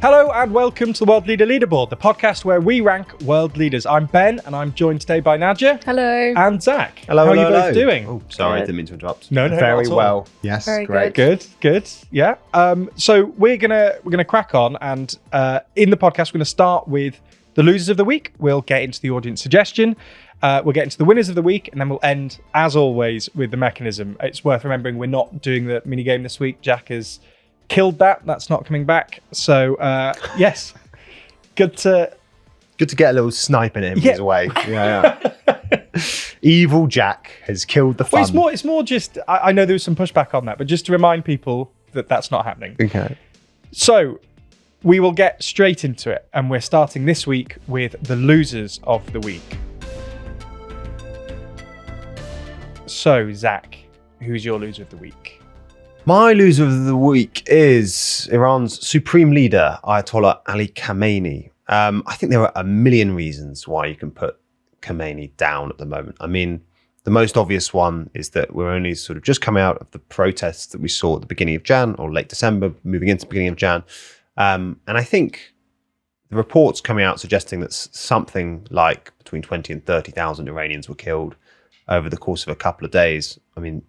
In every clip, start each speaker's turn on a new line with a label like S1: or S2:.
S1: Hello and welcome to the World Leader Leaderboard, the podcast where we rank world leaders. I'm Ben and I'm joined today by Nadia.
S2: Hello.
S1: And Zach.
S3: Hello.
S1: How are you
S3: hello.
S1: both doing?
S3: Oh, sorry, I didn't mean to interrupt.
S1: No,
S3: very
S1: not at all.
S3: well. Yes,
S2: Very
S3: great.
S1: Good. Yeah. So we're gonna crack on, and in the podcast we're gonna start with the losers of the week. We'll get into the audience suggestion. We'll get into the winners of the week, and then we'll end, as always, with the mechanism. It's worth remembering we're not doing the mini game this week. Jack has killed that. That's not coming back. So yes, good to
S3: get a little snipe in him
S1: Yeah.
S3: his way. Yeah. Evil Jack has killed the fun.
S1: Well, it's more just, I know there was some pushback on that, but just to remind people that that's not happening.
S3: Okay.
S1: So we will get straight into it, and we're starting this week with the losers of the week. So Zach, who's your loser of the week?
S3: My loser of the week is Iran's supreme leader, Ayatollah Ali Khamenei. I think there are a million reasons why you can put Khamenei down at the moment. I mean, the most obvious one is that we're only sort of just coming out of the protests that we saw at the beginning of Jan or late December, moving into the beginning of Jan. And I think the reports coming out suggesting that something like between 20 and 30,000 Iranians were killed over the course of a couple of days. I mean,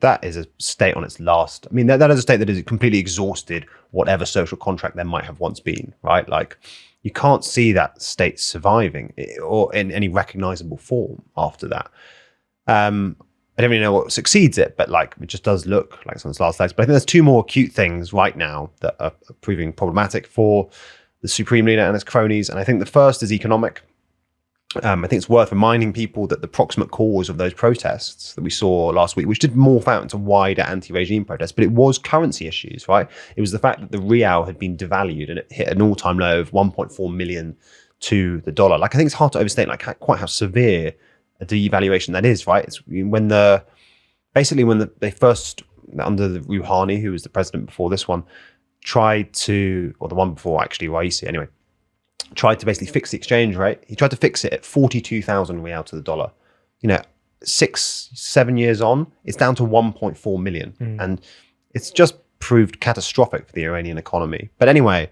S3: that is a state on its last. I mean, that is a state that has completely exhausted whatever social contract there might have once been, right? Like, you can't see that state surviving or in any recognizable form after that. I don't really know what succeeds it, but like, it just does look like it's on its last legs. But I think there's two more acute things right now that are proving problematic for the Supreme Leader and his cronies. And I think the first is economic. I think it's worth reminding people that the proximate cause of those protests that we saw last week, which did morph out into wider anti-regime protests, but it was currency issues, right? It was the fact that the rial had been devalued and it hit an all-time low of 1.4 million to the dollar. Like, I think it's hard to overstate quite how severe a devaluation that is, right? It's when they first, under the Rouhani, who was the president before this one, or the one before actually, Raisi anyway, tried to basically fix the exchange rate. He tried to fix it at 42,000 rial to the dollar. 6-7 years on, it's down to 1.4 million. And it's just proved catastrophic for the Iranian economy. But anyway,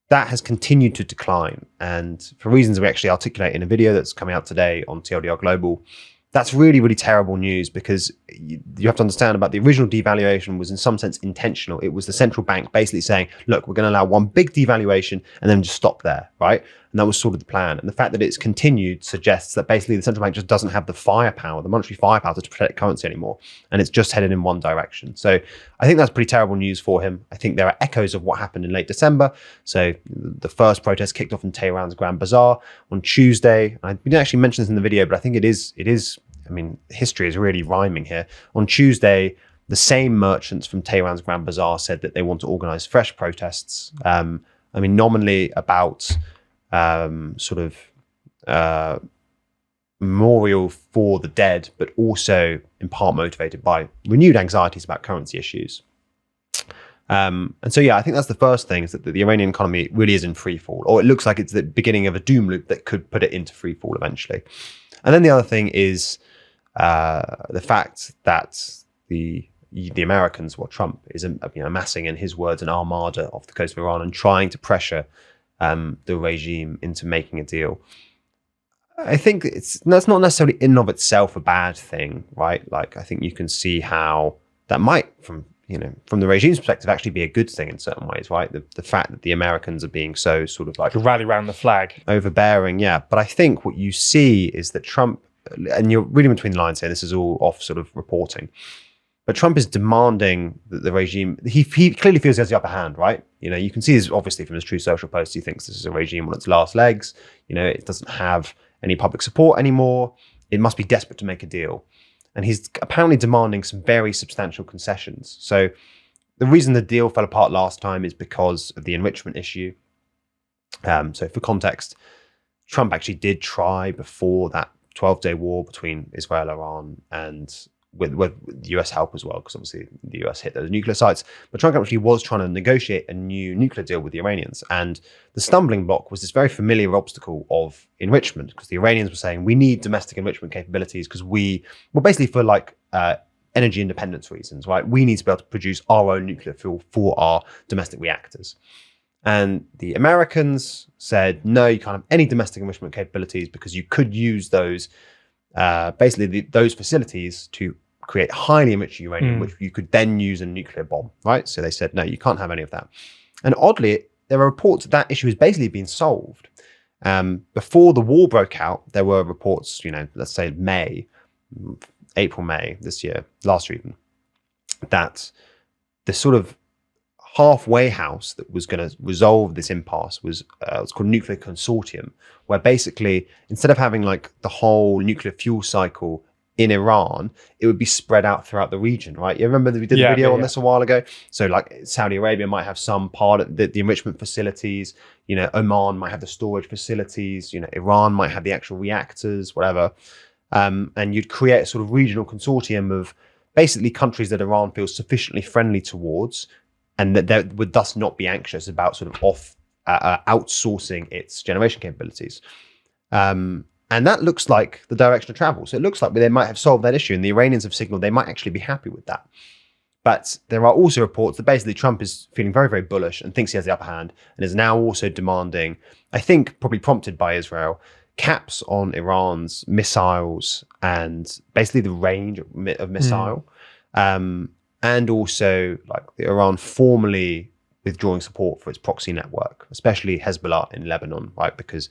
S3: that has continued to decline. And for reasons we actually articulate in a video that's coming out today on TLDR Global, that's really, really terrible news, because you have to understand about the original devaluation was in some sense intentional. It was the central bank basically saying, look, we're going to allow one big devaluation and then just stop there, right? And that was sort of the plan. And the fact that it's continued suggests that basically the central bank just doesn't have the firepower, the monetary firepower to protect currency anymore. And it's just headed in one direction. So I think that's pretty terrible news for him. I think there are echoes of what happened in late December. So the first protest kicked off in Tehran's Grand Bazaar on Tuesday. We didn't actually mention this in the video, but I think it is, I mean, history is really rhyming here. On Tuesday, the same merchants from Tehran's Grand Bazaar said that they want to organize fresh protests. Nominally about memorial for the dead, but also in part motivated by renewed anxieties about currency issues. I think that's the first thing, is that the Iranian economy really is in free fall, or it looks like it's the beginning of a doom loop that could put it into free fall eventually. And then the other thing is the fact that the Americans, Trump is amassing, in his words, an armada off the coast of Iran and trying to pressure the regime into making a deal. I think that's not necessarily in and of itself a bad thing, right? Like, I think you can see how that might, from the regime's perspective, actually be a good thing in certain ways, right? The fact that the Americans are being so sort of like
S1: rally around the flag,
S3: overbearing, yeah. But I think what you see is that Trump, and you're reading between the lines here, this is all off sort of reporting, but Trump is demanding that the regime, he clearly feels he has the upper hand, right? You can see this obviously from his True Social post. He thinks this is a regime on its last legs. It doesn't have any public support anymore. It must be desperate to make a deal. And he's apparently demanding some very substantial concessions. So the reason the deal fell apart last time is because of the enrichment issue. So for context, Trump actually did try before that 12-day war between Israel, Iran, and with the US help as well, because obviously the US hit those nuclear sites. But Trump actually was trying to negotiate a new nuclear deal with the Iranians. And the stumbling block was this very familiar obstacle of enrichment, because the Iranians were saying, we need domestic enrichment capabilities because basically for energy independence reasons, right? We need to be able to produce our own nuclear fuel for our domestic reactors. And the Americans said, no, you can't have any domestic enrichment capabilities because you could use those, those facilities to create highly enriched uranium, which you could then use a nuclear bomb, right? So they said, no, you can't have any of that. And oddly, there are reports that that issue has basically been solved. Before the war broke out, there were reports, let's say April, May this year, last year even, that the sort of halfway house that was going to resolve this impasse was it's called Nuclear Consortium, where basically instead of having like the whole nuclear fuel cycle in Iran, it would be spread out throughout the region, right? You remember that we did a video on this a while ago? So like Saudi Arabia might have some part of the enrichment facilities, Oman might have the storage facilities, Iran might have the actual reactors, whatever. And you'd create a sort of regional consortium of basically countries that Iran feels sufficiently friendly towards, and that they would thus not be anxious about sort of outsourcing its generation capabilities. And that looks like the direction of travel. So it looks like they might have solved that issue, and the Iranians have signaled they might actually be happy with that. But there are also reports that basically Trump is feeling very, very bullish and thinks he has the upper hand, and is now also demanding, I think probably prompted by Israel, caps on Iran's missiles and basically the range of missile. And also like Iran formally withdrawing support for its proxy network, especially Hezbollah in Lebanon, right? Because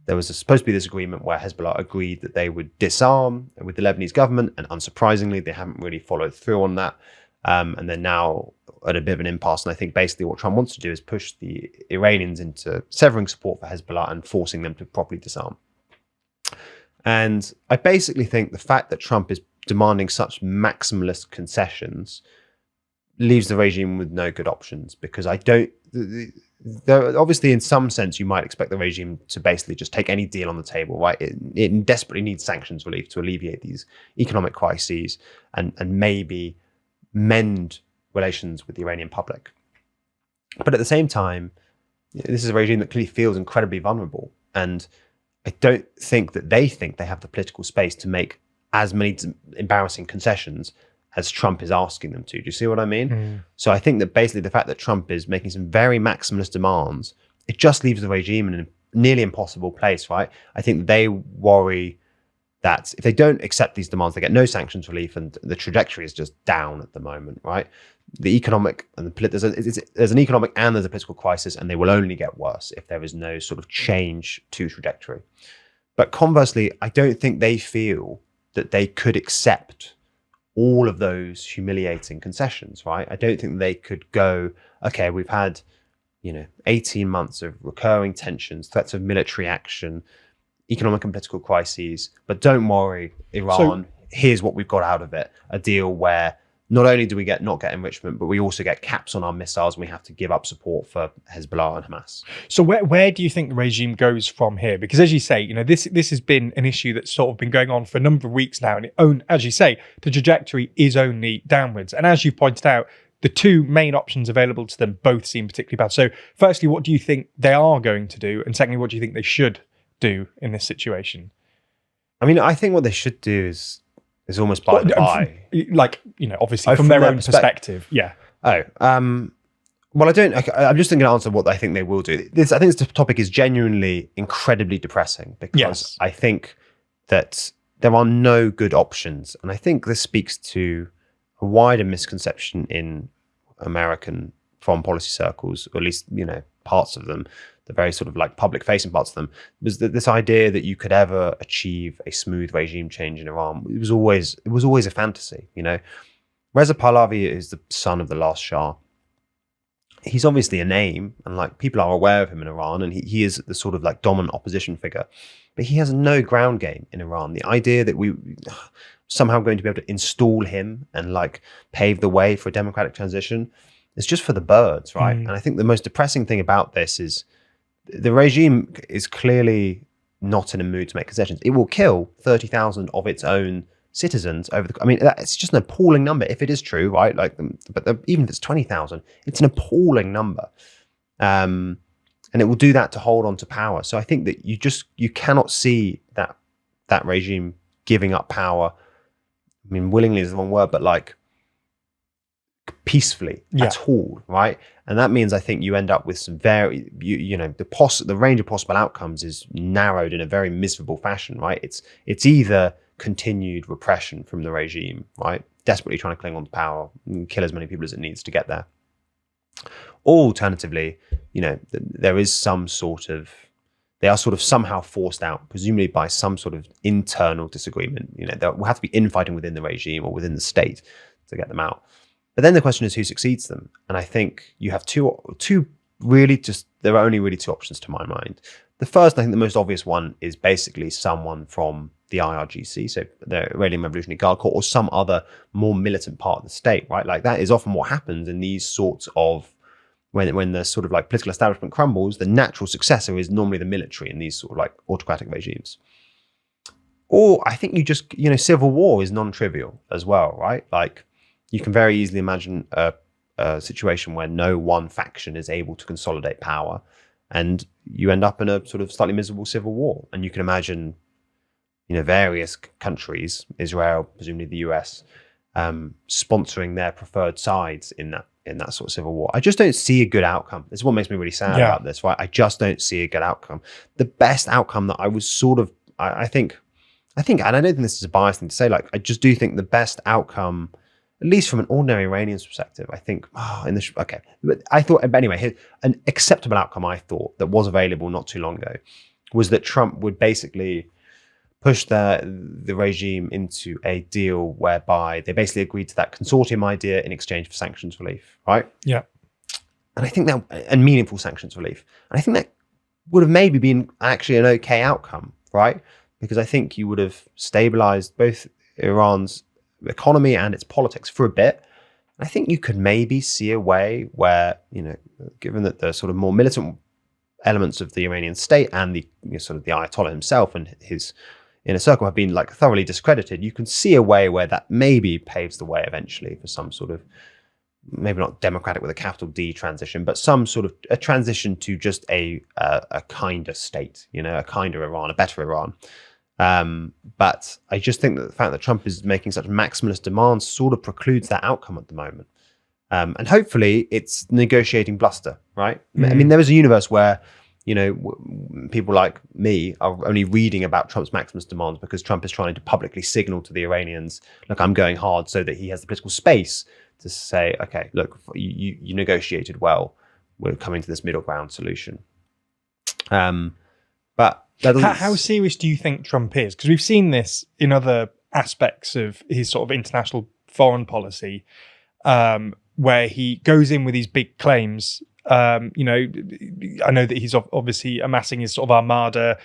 S3: there was supposed to be this agreement where Hezbollah agreed that they would disarm with the Lebanese government, and unsurprisingly, they haven't really followed through on that. And they're now at a bit of an impasse. And I think basically what Trump wants to do is push the Iranians into severing support for Hezbollah and forcing them to properly disarm. And I basically think the fact that Trump is demanding such maximalist concessions leaves the regime with no good options, because obviously in some sense you might expect the regime to basically just take any deal on the table, right? It desperately needs sanctions relief to alleviate these economic crises and maybe mend relations with the Iranian public. But at the same time, this is a regime that clearly feels incredibly vulnerable, and I don't think that they think they have the political space to make as many embarrassing concessions as Trump is asking them to. Do you see what I mean? So I think that basically the fact that Trump is making some very maximalist demands, it just leaves the regime in a nearly impossible place, right? I think they worry that if they don't accept these demands, they get no sanctions relief, and the trajectory is just down at the moment, right? The economic and there's an economic and there's a political crisis, and they will only get worse if there is no sort of change to trajectory. But conversely, I don't think they feel that they could accept all of those humiliating concessions, right? I don't think they could go, okay, we've had, 18 months of recurring tensions, threats of military action, economic and political crises, but don't worry, Iran, here's what we've got out of it. A deal where not only do we not get enrichment, but we also get caps on our missiles, and we have to give up support for Hezbollah and Hamas.
S1: So where do you think the regime goes from here? Because as you say, this has been an issue that's sort of been going on for a number of weeks now, and as you say, the trajectory is only downwards. And as you've pointed out, the two main options available to them both seem particularly bad. So firstly, what do you think they are going to do? And secondly, what do you think they should do in this situation?
S3: I mean, I think what they should do is almost by the by.
S1: Like, obviously from their own perspective. Yeah.
S3: Well, I'm just going to answer what I think they will do. I think this topic is genuinely incredibly depressing, because I think that there are no good options. And I think this speaks to a wider misconception in American foreign policy circles, or at least, parts of them, the very sort of like public facing parts of them, was that this idea that you could ever achieve a smooth regime change in Iran, it was always a fantasy, Reza Pahlavi is the son of the last Shah. He's obviously a name, and like people are aware of him in Iran, and he is the sort of like dominant opposition figure, but he has no ground game in Iran. The idea that we somehow going to be able to install him and like pave the way for a democratic transition is just for the birds, right? And I think the most depressing thing about this is the regime is clearly not in a mood to make concessions. It will kill 30,000 of its own citizens it's just an appalling number if it is true, right? Even if it's 20,000, it's an appalling number. And it will do that to hold on to power. So I think that you cannot see that regime giving up power. I mean, willingly is the wrong word, but like peacefully at all, right? And that means I think you end up with some very, the range of possible outcomes is narrowed in a very miserable fashion, right? It's either continued repression from the regime, right? Desperately trying to cling on to power and kill as many people as it needs to get there. Or alternatively, there is some sort of, they are sort of somehow forced out, presumably by some sort of internal disagreement. There will have to be infighting within the regime or within the state to get them out. But then the question is who succeeds them. And I think you have two really there are only really two options to my mind. The first, I think the most obvious one is basically someone from the IRGC, so the Iranian Revolutionary Guard Corps, or some other more militant part of the state, right? Like that is often what happens in these sorts of, when the sort of like political establishment crumbles, the natural successor is normally the military in these sort of like autocratic regimes. Or I think you just, civil war is non-trivial as well, right? Like you can very easily imagine a situation where no one faction is able to consolidate power, and you end up in a sort of slightly miserable civil war. And you can imagine, various countries, Israel, presumably the US, sponsoring their preferred sides in that sort of civil war. I just don't see a good outcome. This is what makes me really sad about this, right? I just don't see a good outcome. The best outcome that I was sort of, I think, and I don't think this is a biased thing to say, like, I just do think the best outcome, at least from an ordinary Iranian's perspective, I think, but I thought, but anyway, an acceptable outcome I thought that was available not too long ago was that Trump would basically push the regime into a deal whereby they basically agreed to that consortium idea in exchange for sanctions relief, right?
S1: Yeah.
S3: And I think and meaningful sanctions relief. And I think that would have maybe been actually an okay outcome, right? Because I think you would have stabilized both Iran's economy and its politics for a bit. I think you could maybe see a way where, given that the sort of more militant elements of the Iranian state and the sort of the Ayatollah himself and his inner circle have been like thoroughly discredited, you can see a way where that maybe paves the way eventually for some sort of, maybe not democratic with a capital D transition, but some sort of a transition to just a kinder state, a kinder Iran, a better Iran. But I just think that the fact that Trump is making such maximalist demands sort of precludes that outcome at the moment. And hopefully it's negotiating bluster, right? I mean, there is a universe where, people like me are only reading about Trump's maximalist demands because Trump is trying to publicly signal to the Iranians, look, I'm going hard, so that he has the political space to say, okay, look, you negotiated well. We're coming to this middle ground solution. But
S1: how serious do you think Trump is? Because we've seen this in other aspects of his sort of international foreign policy, where he goes in with these big claims. I know that he's obviously amassing his sort of armada.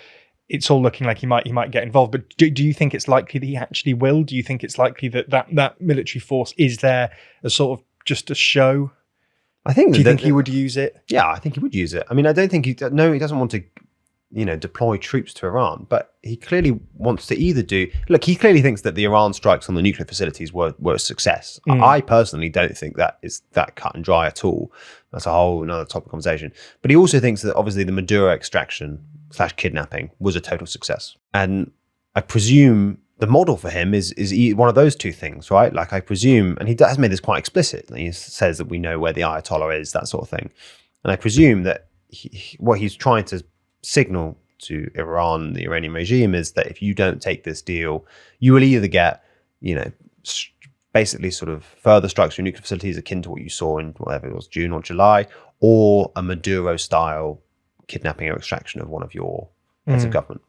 S1: It's all looking like he might get involved. But do you think it's likely that he actually will? Do you think it's likely that military force is there as sort of just a show?
S3: I think.
S1: Do you think he would use it?
S3: Yeah, I think he would use it. I mean, I don't think he doesn't want to, deploy troops to Iran, but he clearly wants to either he clearly thinks that the Iran strikes on the nuclear facilities were a success. I personally don't think that is that cut and dry at all. That's a whole another topic of conversation. But he also thinks that obviously the Maduro extraction / kidnapping was a total success. And I presume the model for him is one of those two things, right? Like I presume, and he has made this quite explicit. He says that we know where the Ayatollah is, that sort of thing. And I presume that what he's trying to signal to Iran, the Iranian regime, is that if you don't take this deal, you will either get, basically sort of further strikes through nuclear facilities akin to what you saw in whatever it was, June or July, or a Maduro-style kidnapping or extraction of one of your heads of government.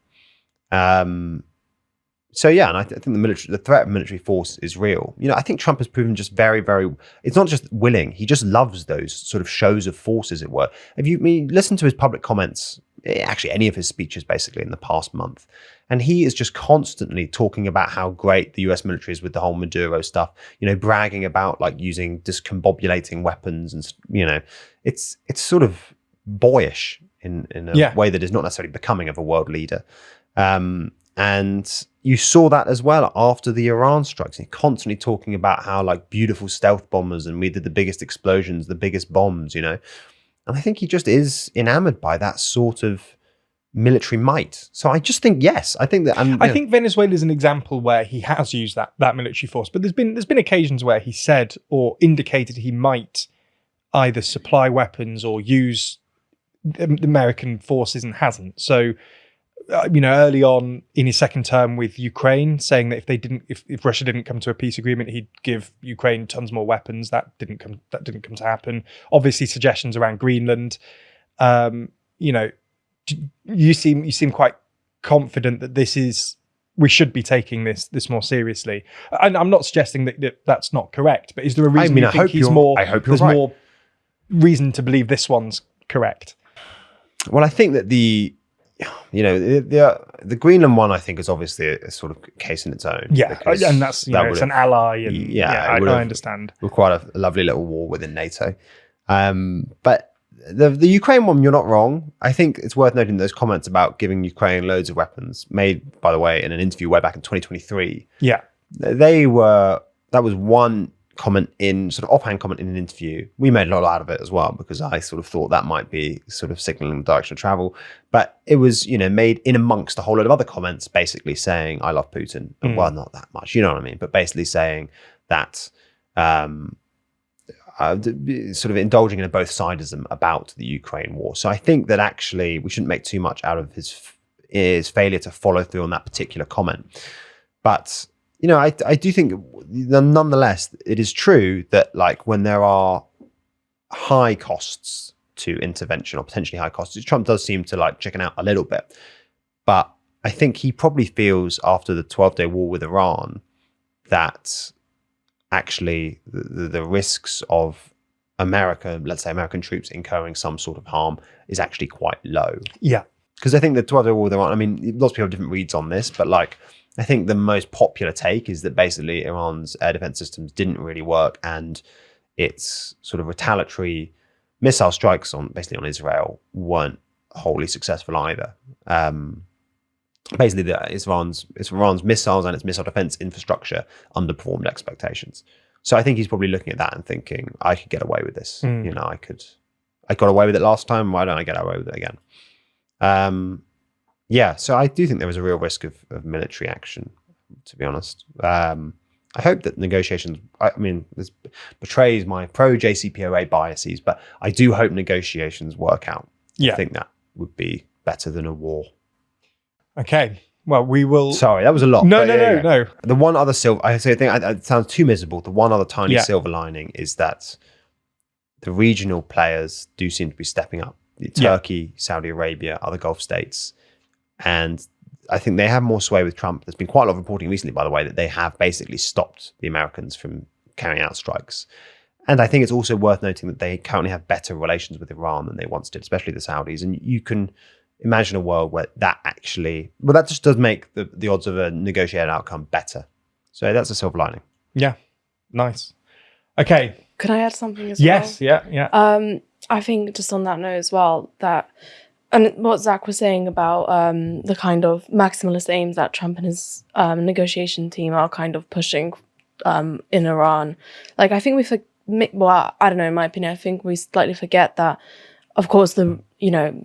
S3: So yeah, and I think the threat of military force is real. I think Trump has proven just very, very, it's not just willing, he just loves those sort of shows of force, as it were. If you listen to his public comments, actually any of his speeches basically in the past month, and he is just constantly talking about how great the US military is with the whole Maduro stuff, bragging about like using discombobulating weapons, and it's sort of boyish in a way that is not necessarily becoming of a world leader. And you saw that as well after the Iran strikes. He's constantly talking about how like beautiful stealth bombers, and we did the biggest explosions, the biggest bombs, And I think he just is enamored by that sort of military might. So I just think yes. I think that
S1: I think Venezuela is an example where he has used that military force, but there's been occasions where he said or indicated he might either supply weapons or use the American forces and hasn't. So early on in his second term with Ukraine, saying that if Russia didn't come to a peace agreement, he'd give Ukraine tons more weapons. That didn't come to happen. Obviously, suggestions around Greenland. You seem quite confident that we should be taking this more seriously. And I'm not suggesting that that's not correct, but is there a reason you think he's more?
S3: I hope
S1: there's
S3: right.
S1: more reason to believe this one's correct.
S3: Well, I think that the Greenland one, I think, is obviously a sort of case in its own.
S1: Yeah, and that's it's an ally, and I understand.
S3: We're quite a lovely little war within NATO, but the Ukraine one, you're not wrong. I think it's worth noting those comments about giving Ukraine loads of weapons, made, by the way, in an interview way back in 2023.
S1: Yeah,
S3: that was one comment sort of offhand comment in an interview. We made a lot out of it as well because I sort of thought that might be sort of signaling the direction of travel. But it was, made in amongst a whole lot of other comments, basically saying I love Putin. Well, not that much, you know what I mean? But basically saying that sort of indulging in a both sidism about the Ukraine war. So I think that actually we shouldn't make too much out of his failure to follow through on that particular comment. But I do think nonetheless, it is true that like when there are high costs to intervention or potentially high costs, Trump does seem to like chicken out a little bit. But I think he probably feels after the 12-day war with Iran that actually the risks of let's say American troops incurring some sort of harm is actually quite low.
S1: Yeah.
S3: Because I think the 12-day war with Iran, I mean, lots of people have different reads on this, but like, I think the most popular take is that basically Iran's air defense systems didn't really work and its sort of retaliatory missile strikes on Israel weren't wholly successful either. Basically, Iran's missiles and its missile defense infrastructure underperformed expectations. So I think he's probably looking at that and thinking, I could get away with this. I got away with it last time. Why don't I get away with it again? So I do think there was a real risk of military action, to be honest. I hope that negotiations, this betrays my pro-JCPOA biases, but I do hope negotiations work out.
S1: Yeah.
S3: I think that would be better than a war.
S1: Okay. Well, we will...
S3: Sorry, that was a lot.
S1: No.
S3: The one other it sounds too miserable. The one other tiny silver lining is that the regional players do seem to be stepping up. Turkey, Saudi Arabia, other Gulf states. And I think they have more sway with Trump. There's been quite a lot of reporting recently, by the way, that they have basically stopped the Americans from carrying out strikes. And I think it's also worth noting that they currently have better relations with Iran than they once did, especially the Saudis. And you can imagine a world where that just does make the odds of a negotiated outcome better. So that's a silver lining.
S1: Yeah. Nice. Okay.
S2: Can I add something as
S1: well? Yes. Yeah.
S2: I think just on that note as well, that, and what Zach was saying about the kind of maximalist aims that Trump and his negotiation team are kind of pushing in Iran. Like, I think I don't know, in my opinion, I think we slightly forget that, of course, the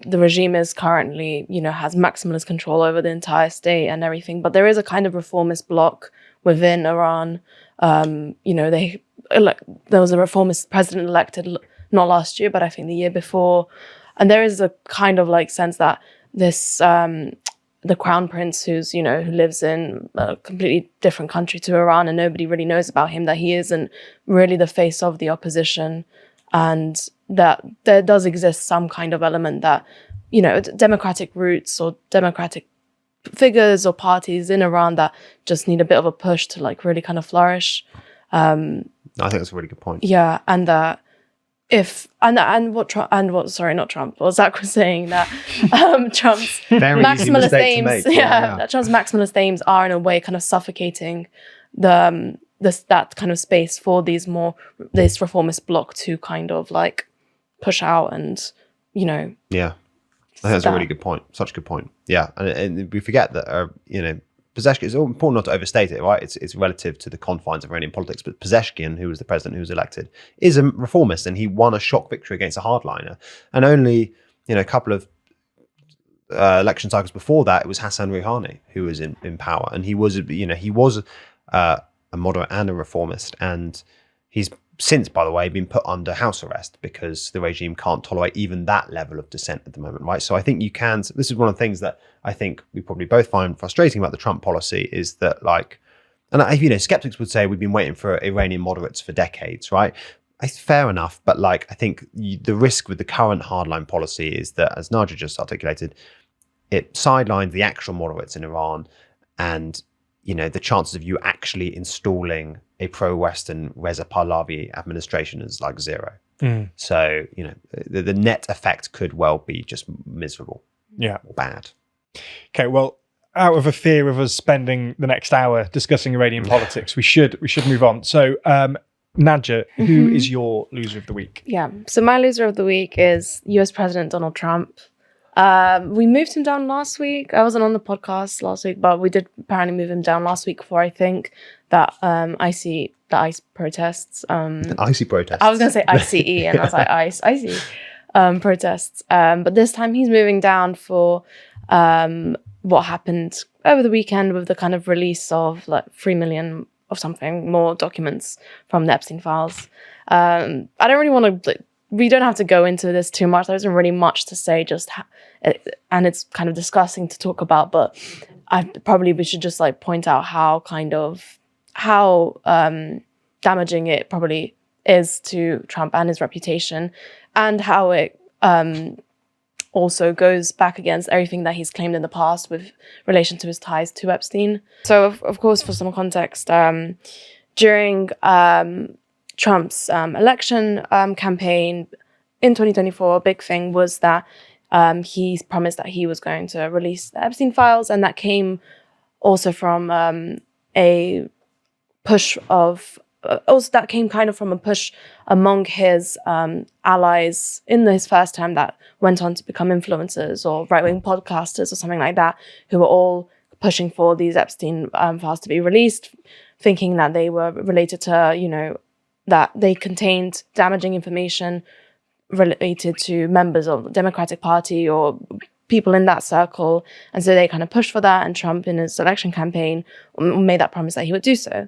S2: regime is currently, has maximalist control over the entire state and everything, but there is a kind of reformist bloc within Iran. There was a reformist president elected, not last year, but I think the year before. And there is a kind of like sense that this, the crown prince who lives in a completely different country to Iran and nobody really knows about him, that he isn't really the face of the opposition. And that there does exist some kind of element that, democratic roots or democratic figures or parties in Iran that just need a bit of a push to like really kind of flourish.
S3: I think that's a really good point.
S2: Yeah, and that what Zach was saying, that Trump's maximalist aims, that Trump's maximalist aims are in a way kind of suffocating that kind of space for this reformist bloc to kind of like push out and
S3: Yeah, I think that's a really good point. Such a good point. Yeah, and we forget that Pezeshkian, it's important not to overstate it, right? It's relative to the confines of Iranian politics, but Pezeshkian, who was the president who was elected, is a reformist, and he won a shock victory against a hardliner. And only, a couple of election cycles before that, it was Hassan Rouhani who was in power, and he was a moderate and a reformist, and he's since, by the way, been put under house arrest because the regime can't tolerate even that level of dissent at the moment, right? So I think this is one of the things that I think we probably both find frustrating about the Trump policy is that, like, and skeptics would say we've been waiting for Iranian moderates for decades, right? It's fair enough, but like, I think the risk with the current hardline policy is that, as Naja just articulated, it sidelines the actual moderates in Iran, and the chances of you actually installing a pro-Western Reza Pahlavi administration is like zero. So the net effect could well be just miserable, or bad.
S1: Okay, well, out of a fear of us spending the next hour discussing Iranian politics, we should move on. So, Nadja, who is your loser of the week?
S2: Yeah, so my loser of the week is US President Donald Trump. We moved him down last week. I wasn't on the podcast last week, but we did apparently move him down last week for, I think, that ICE protests.
S3: Icy protests.
S2: I was going to say ICE, and I was like, ICE protests. But this time he's moving down for what happened over the weekend with the kind of release of like 3 million of something more documents from the Epstein files. I don't really want to... we don't have to go into this too much. There isn't really much to say, and it's kind of disgusting to talk about, but we should just like point out how damaging it probably is to Trump and his reputation, and how it also goes back against everything that he's claimed in the past with relation to his ties to Epstein. So of course, for some context, during Trump's election campaign in 2024, a big thing was that he promised that he was going to release the Epstein files, and that came also from a push of among his allies in his first term that went on to become influencers or right-wing podcasters or something like that, who were all pushing for these Epstein files to be released, thinking that they were related to, that they contained damaging information related to members of the Democratic Party or people in that circle. And so they kind of pushed for that, and Trump in his election campaign made that promise that he would do so.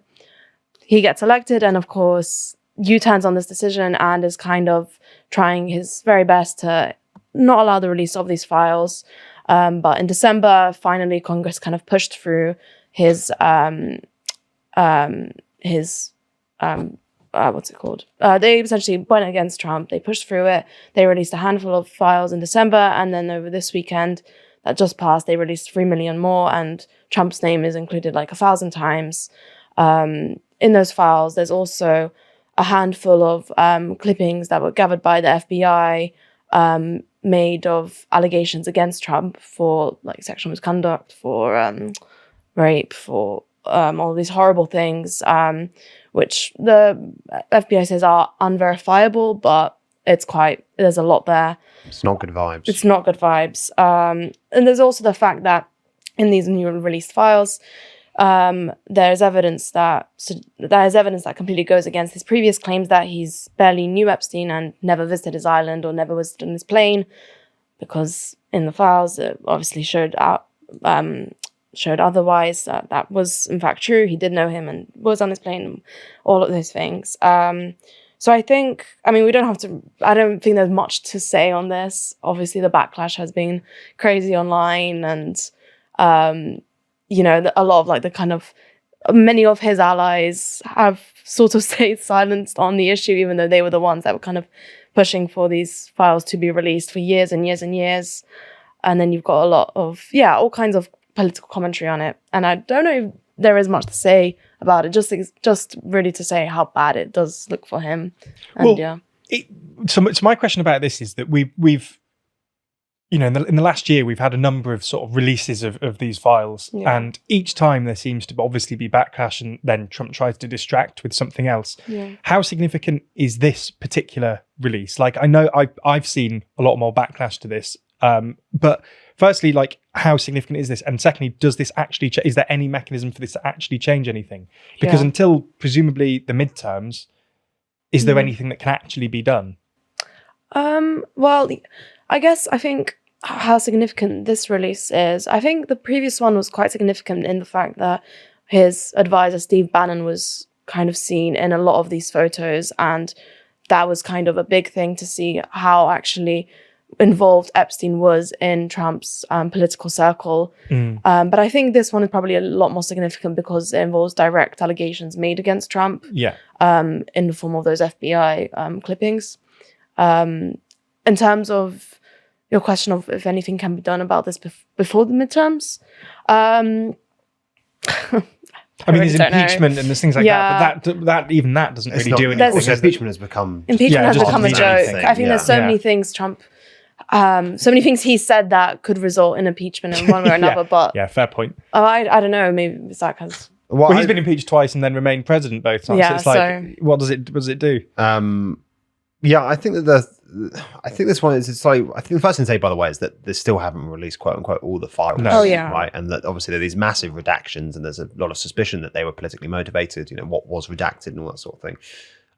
S2: He gets elected, and of course U-turns on this decision and is kind of trying his very best to not allow the release of these files. But in December, finally Congress kind of pushed through his what's it called? They essentially went against Trump. They pushed through it. They released a handful of files in December, and then over this weekend that just passed, they released 3 million more, and Trump's name is included like 1,000 times. In those files, there's also a handful of clippings that were gathered by the FBI, made of allegations against Trump for like sexual misconduct, for rape, for all these horrible things, which the FBI says are unverifiable, but there's a lot there.
S3: It's not good vibes.
S2: It's not good vibes. And there's also the fact that in these new released files, there's evidence that completely goes against his previous claims that he's barely knew Epstein and never visited his island or never visited on his plane, because in the files it obviously showed otherwise. That was in fact true. He did know him and was on his plane, and all of those things. So I don't think there's much to say on this. Obviously the backlash has been crazy online, and a lot of like the kind of many of his allies have sort of stayed silenced on the issue, even though they were the ones that were kind of pushing for these files to be released for years and years and years. And then you've got a lot of, all kinds of political commentary on it. And I don't know if there is much to say about it, just really to say how bad it does look for him. And
S1: So my question about this is that we've in the last year, we've had a number of sort of releases of these files, and each time there seems to obviously be backlash, and then Trump tries to distract with something else. Yeah. How significant is this particular release? Like, I know I've seen a lot more backlash to this, but firstly, like, how significant is this? And secondly, does this actually is there any mechanism for this to actually change anything? Because until presumably the midterms, is there anything that can actually be done?
S2: Well, I think how significant this release is. I think the previous one was quite significant in the fact that his advisor, Steve Bannon, was kind of seen in a lot of these photos, and that was kind of a big thing to see how actually involved Epstein was in Trump's political circle. But I think this one is probably a lot more significant because it involves direct allegations made against Trump in the form of those FBI clippings. In terms of your question of if anything can be done about this before the midterms,
S1: I mean, there's impeachment and there's things like that, but that doesn't really do anything.
S3: Also, impeachment has become
S2: a joke. I think there's so many things Trump, so many things he said that could result in impeachment in one way or another. But
S1: fair point.
S2: I don't know. Maybe it's that because
S1: he's been impeached twice and then remained president both times.
S2: Yeah,
S1: so it's like, what does it do?
S3: I think that I think this one is. It's like I think the first thing to say, by the way, is that they still haven't released quote unquote all the files.
S2: No. Oh, yeah.
S3: Right, and that obviously there are these massive redactions, and there's a lot of suspicion that they were politically motivated. You know, what was redacted and all that sort of thing.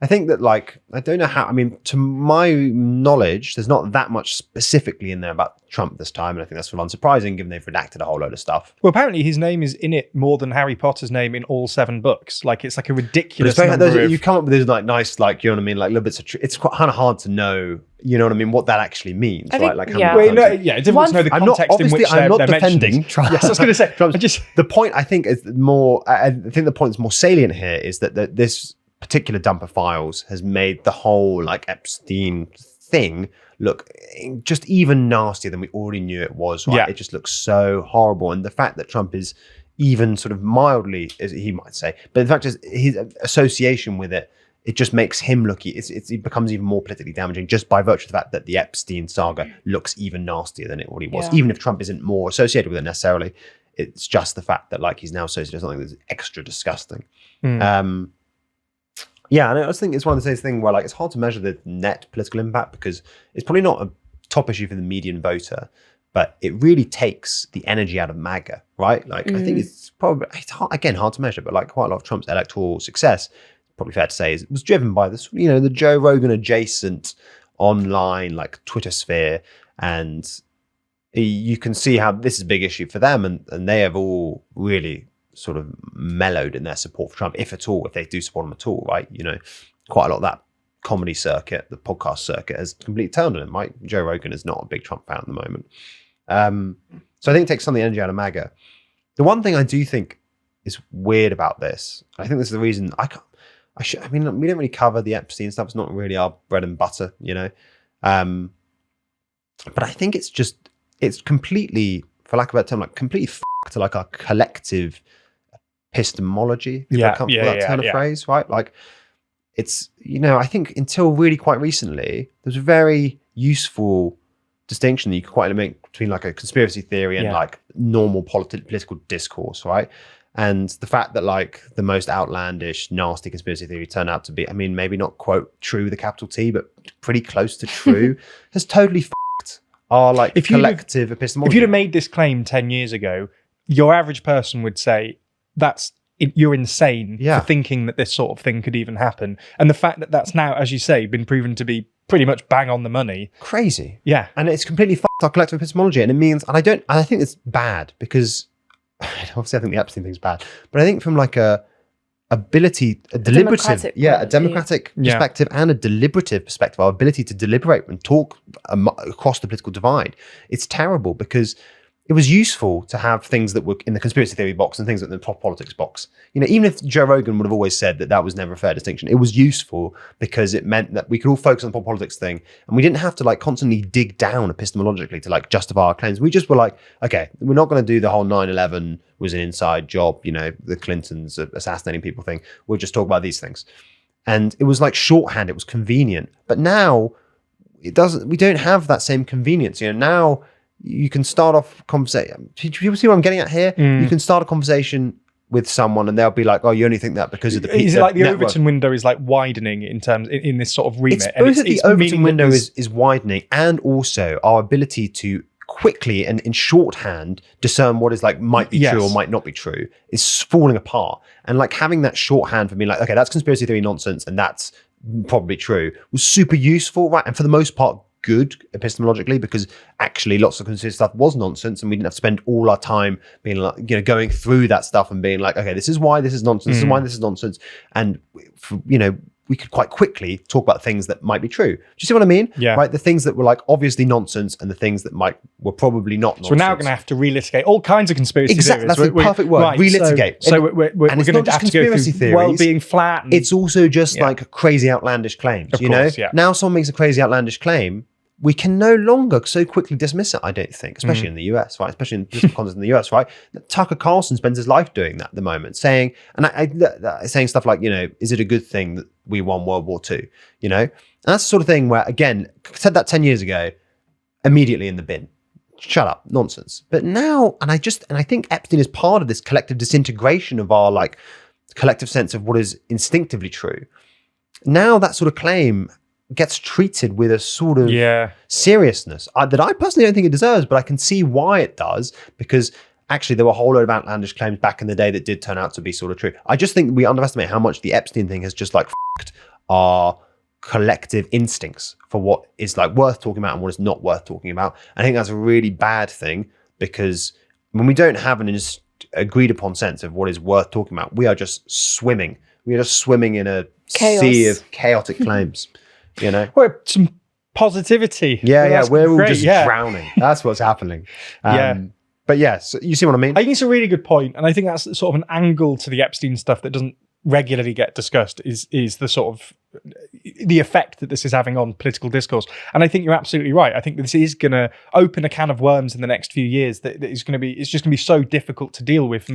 S3: I think that, like, I don't know how. I mean, to my knowledge, there's not that much specifically in there about Trump this time, and I think that's sort of unsurprising given they've redacted a whole load of stuff.
S1: Well, apparently his name is in it more than Harry Potter's name in all 7 books. Like, it's like a ridiculous number.
S3: You come up with these like nice, like, you know what I mean, like little bits of. It's quite kind of hard to know. You know what I mean? What that actually means, right? Like,
S1: it's difficult to know the context in which
S3: I'm not
S1: they're
S3: defending Trump.
S1: Yes, I was going to say.
S3: The point I think is more. I think the point that's more salient here is that this particular dump of files has made the whole like Epstein thing look just even nastier than we already knew it was. Right? It just looks so horrible, and the fact that Trump is even sort of mildly, as he might say, but in fact, just his association with it. It just makes him look. It becomes even more politically damaging just by virtue of the fact that the Epstein saga looks even nastier than it already was. Even if Trump isn't more associated with it necessarily, it's just the fact that like he's now associated with something that's extra disgusting. And I just think it's one of those things where like it's hard to measure the net political impact because it's probably not a top issue for the median voter, but it really takes the energy out of MAGA, right? Like I think it's hard to measure, but like quite a lot of Trump's electoral success. Probably fair to say is it was driven by this, you know, the Joe Rogan adjacent online like Twitter sphere, and you can see how this is a big issue for them, and they have all really sort of mellowed in their support for Trump, if at all, if they do support him at all, right? You know, quite a lot of that comedy circuit, the podcast circuit, has completely turned on him, right? Joe Rogan is not a big Trump fan at the moment. So I think it takes some of the energy out of MAGA. The one thing I do think is weird about this, I think this is the reason I mean, we don't really cover the Epstein stuff. It's not really our bread and butter, you know. But I think it's completely, for lack of a better term, like completely to like our collective epistemology. Phrase, right? Like it's, you know, I think until really quite recently, there's a very useful distinction that you could quite make between like a conspiracy theory and like normal political discourse, right? And the fact that like the most outlandish, nasty conspiracy theory turned out to be, I mean, maybe not quote true, the capital T, but pretty close to true, has totally fucked our like collective epistemology.
S1: If you'd have made this claim 10 years ago, your average person would say you're insane for thinking that this sort of thing could even happen. And the fact that that's now, as you say, been proven to be pretty much bang on the money.
S3: Crazy.
S1: Yeah.
S3: And it's completely fucked our collective epistemology. And it means, and I think it's bad because obviously I think the Epstein thing's bad, but I think from like a democratic perspective and a deliberative perspective, our ability to deliberate and talk across the political divide, it's terrible because it was useful to have things that were in the conspiracy theory box and things that were in the politics box. You know, even if Joe Rogan would have always said that was never a fair distinction, it was useful because it meant that we could all focus on the politics thing and we didn't have to like constantly dig down epistemologically to like justify our claims. We just were like, okay, we're not going to do the whole 9/11 was an inside job, you know, the Clintons assassinating people thing. We'll just talk about these things. And it was like shorthand, it was convenient. But now we don't have that same convenience. You know, now you can start off conversation. People see what I'm getting at here? You can start a conversation with someone and they'll be like, oh, you only think that because of the
S1: Is it like the Overton window is like widening in this sort of remit?
S3: It's both that the Overton window is widening and also our ability to quickly and in shorthand discern what is like might be true or might not be true is falling apart. And like having that shorthand for being like, okay, that's conspiracy theory nonsense and that's probably true was super useful, right? And for the most part, good epistemologically, because actually lots of conspiracy stuff was nonsense, and we didn't have to spend all our time being like, going through that stuff and being like, okay, this is why this is nonsense, this is why this is nonsense, and we could quite quickly talk about things that might be true. Do you see what I mean?
S1: Yeah.
S3: Right. The things that were like obviously nonsense, and the things that were probably not nonsense.
S1: So we're now going to have to relitigate all kinds of conspiracy
S3: Exactly.
S1: theories.
S3: That's the perfect word.
S1: Right,
S3: Relitigate.
S1: So we're going to have to go through
S3: theories.
S1: world being flat. And,
S3: it's also just like crazy outlandish claims.
S1: Of course, yeah.
S3: Now someone makes a crazy outlandish claim, we can no longer so quickly dismiss it, I don't think, especially in the US, right? Especially in political context in the US, right? Tucker Carlson spends his life doing that at the moment, saying stuff like, is it a good thing that we won World War II? And that's the sort of thing where, again, said that 10 years ago, immediately in the bin. Shut up, nonsense. But now, and I think Epstein is part of this collective disintegration of our like collective sense of what is instinctively true. Now that sort of claim gets treated with a sort of seriousness that I personally don't think it deserves, but I can see why it does, because actually there were a whole load of outlandish claims back in the day that did turn out to be sort of true. I just think we underestimate how much the Epstein thing has just like f***ed our collective instincts for what is like worth talking about and what is not worth talking about. I think that's a really bad thing, because when we don't have an agreed upon sense of what is worth talking about, we are just swimming. We are just swimming in a sea of chaotic claims.
S1: Well, some positivity.
S3: We're all just drowning. That's what's happening. But yes, you see what I mean?
S1: I think it's a really good point, and I think that's sort of an angle to the Epstein stuff that doesn't regularly get discussed, is the sort of the effect that this is having on political discourse. And I think you're absolutely right. I think this is going to open a can of worms in the next few years that is going to be, it's just going to be so difficult to deal with.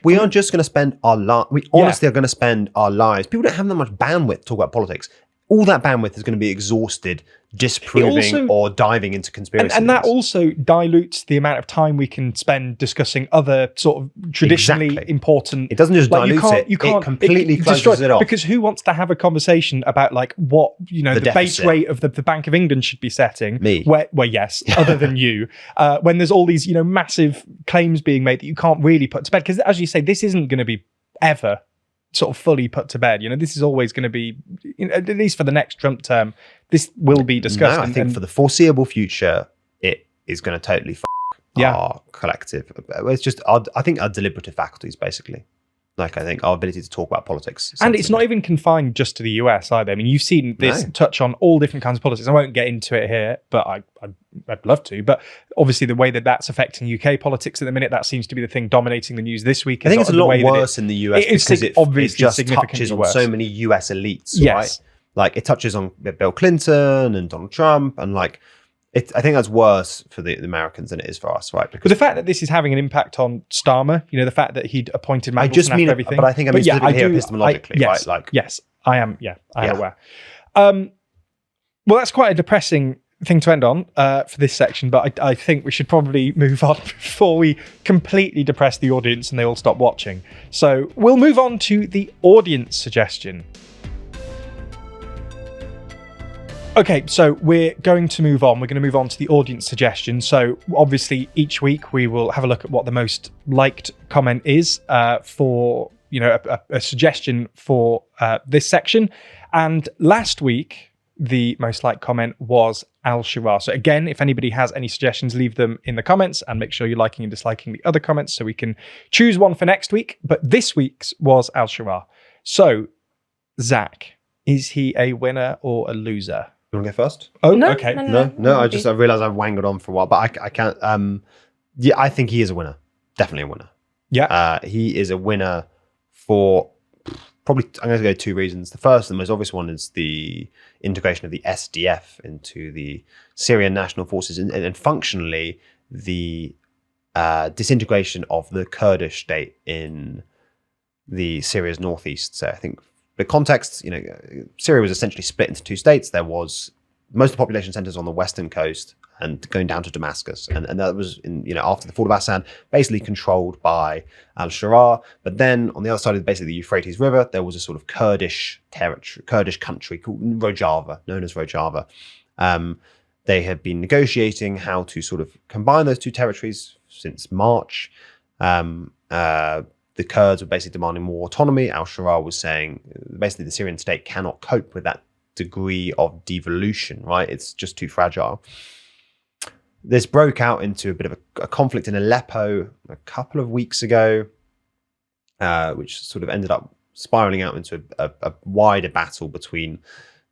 S3: We are just going to spend our lives, we honestly are going to spend our lives, people don't have that much bandwidth to talk about politics. All that bandwidth is going to be exhausted disproving or diving into conspiracy.
S1: And that also dilutes the amount of time we can spend discussing other sort of traditionally important...
S3: It doesn't just dilute it, it completely closes it off.
S1: Because who wants to have a conversation about like what, the base rate of the Bank of England should be setting?
S3: Me.
S1: Well, yes, other than you. When there's all these, massive claims being made that you can't really put to bed. Because as you say, this isn't going to be ever sort of fully put to bed. This is always going to be, at least for the next Trump term, this will be discussed.
S3: No, I think for the foreseeable future, it is going to totally our collective. It's just, I think our deliberative faculties, basically. Like, I think our ability to talk about politics.
S1: And it's not even confined just to the US either. I mean, you've seen this touch on all different kinds of politics. I won't get into it here, but I'd love to. But obviously the way that that's affecting UK politics at the minute, that seems to be the thing dominating the news this week.
S3: I think it's a lot worse in the US because it just touches on so many US elites, right? Like, it touches on Bill Clinton and Donald Trump, and like, I think that's worse for the Americans than it is for us, right?
S1: Because the fact that this is having an impact on Starmer, the fact that he'd appointed Mandelson after everything.
S3: But I think I mean here epistemologically, right? Like,
S1: yes, I am. Yeah, I am aware. Well, that's quite a depressing thing to end on for this section, but I think we should probably move on before we completely depress the audience and they all stop watching. So we'll move on to the audience suggestion. Okay, so we're going to move on. We're going to move on to the audience suggestion. So obviously each week we will have a look at what the most liked comment is for, a suggestion for this section. And last week, the most liked comment was Al-Sharaa. So again, if anybody has any suggestions, leave them in the comments and make sure you're liking and disliking the other comments so we can choose one for next week. But this week's was Al-Sharaa. So, Zach, is he a winner or a loser?
S3: You want to go first?
S1: Oh,
S2: no,
S1: okay.
S3: No. I realised I've wangled on for a while, but I can't. I think he is a winner. Definitely a winner.
S1: Yeah.
S3: He is a winner for probably, I'm going to go 2 reasons. The first, the most obvious one, is the integration of the SDF into the Syrian National Forces, and functionally the disintegration of the Kurdish state in the Syria's northeast. So I think the context, Syria was essentially split into 2 states. There was most of the population centers on the western coast and going down to Damascus. And that was, after the fall of Assad, basically controlled by Al-Sharaa. But then on the other side of basically the Euphrates River, there was a sort of Kurdish country called Rojava, known as Rojava. They had been negotiating how to sort of combine those 2 territories since March. The Kurds were basically demanding more autonomy. Al-Sharaa was saying basically the Syrian state cannot cope with that degree of devolution, right? It's just too fragile. This broke out into a bit of a conflict in Aleppo a couple of weeks ago, which sort of ended up spiraling out into a wider battle between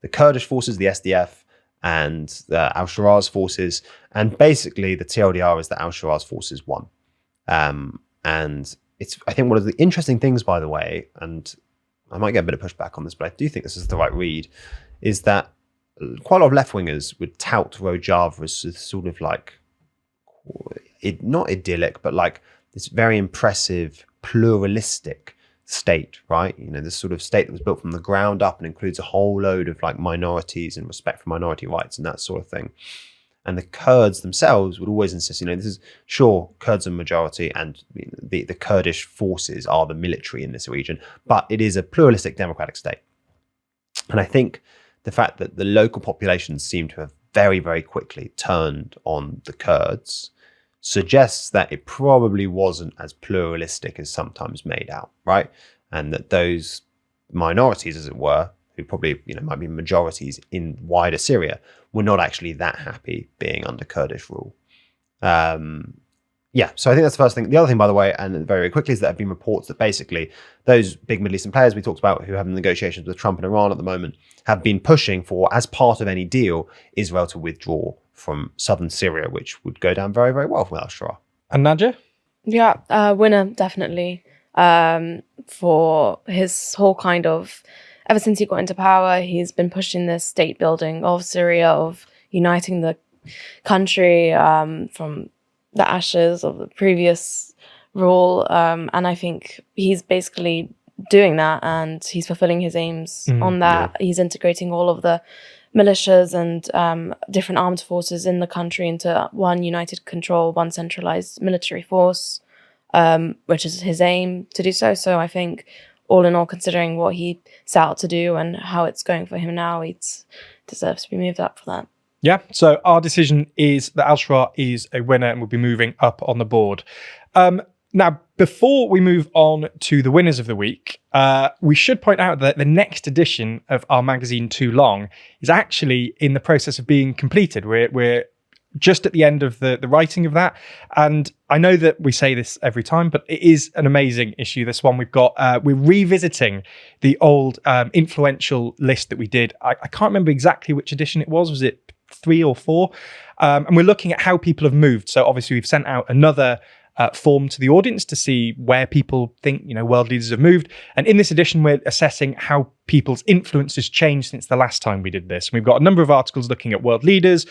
S3: the Kurdish forces, the SDF, and the al-Sharaz forces. And basically, the TLDR is that al-Sharaz forces won. And it's, I think, one of the interesting things, by the way, and I might get a bit of pushback on this, but I do think this is the right read, is that quite a lot of left-wingers would tout Rojava as sort of like, not idyllic, but like this very impressive, pluralistic state, right? You know, this sort of state that was built from the ground up and includes a whole load of like minorities and respect for minority rights and that sort of thing. And the Kurds themselves would always insist, you know, this is, sure, Kurds are majority and the Kurdish forces are the military in this region, but it is a pluralistic democratic state. And I think the fact that the local populations seem to have very, very quickly turned on the Kurds suggests that it probably wasn't as pluralistic as sometimes made out, right? And that those minorities, as it were, who probably, you know, might be majorities in wider Syria, were not actually that happy being under Kurdish rule. Yeah, so I think that's the first thing. The other thing, by the way, and very, very quickly, is that there have been reports that basically those big Middle Eastern players we talked about who have negotiations with Trump and Iran at the moment have been pushing for, as part of any deal, Israel to withdraw from southern Syria, which would go down very, very well for al-Sharaa.
S1: And Nadia?
S2: Yeah, winner, definitely. For his whole kind of, ever since he got into power, he's been pushing this state building of Syria, of uniting the country from the ashes of the previous rule. And I think he's basically doing that and he's fulfilling his aims on that. Yeah. He's integrating all of the militias and different armed forces in the country into one united control, one centralized military force, which is his aim to do so. So I think all in all, considering what he set out to do and how it's going for him now, he deserves to be moved up for that.
S1: Yeah, so our decision is that al-Sharaa is a winner and will be moving up on the board. Now, before we move on to the winners of the week, we should point out that the next edition of our magazine, Too Long, is actually in the process of being completed. We're just at the end of the writing of that. And I know that we say this every time, but it is an amazing issue. This one we've got, we're revisiting the old influential list that we did. I can't remember exactly which edition it was. Was it 3 or 4? And we're looking at how people have moved. So obviously we've sent out another form to the audience to see where people think, you know, world leaders have moved. And in this edition, we're assessing how people's influence has changed since the last time we did this. And we've got a number of articles looking at world leaders,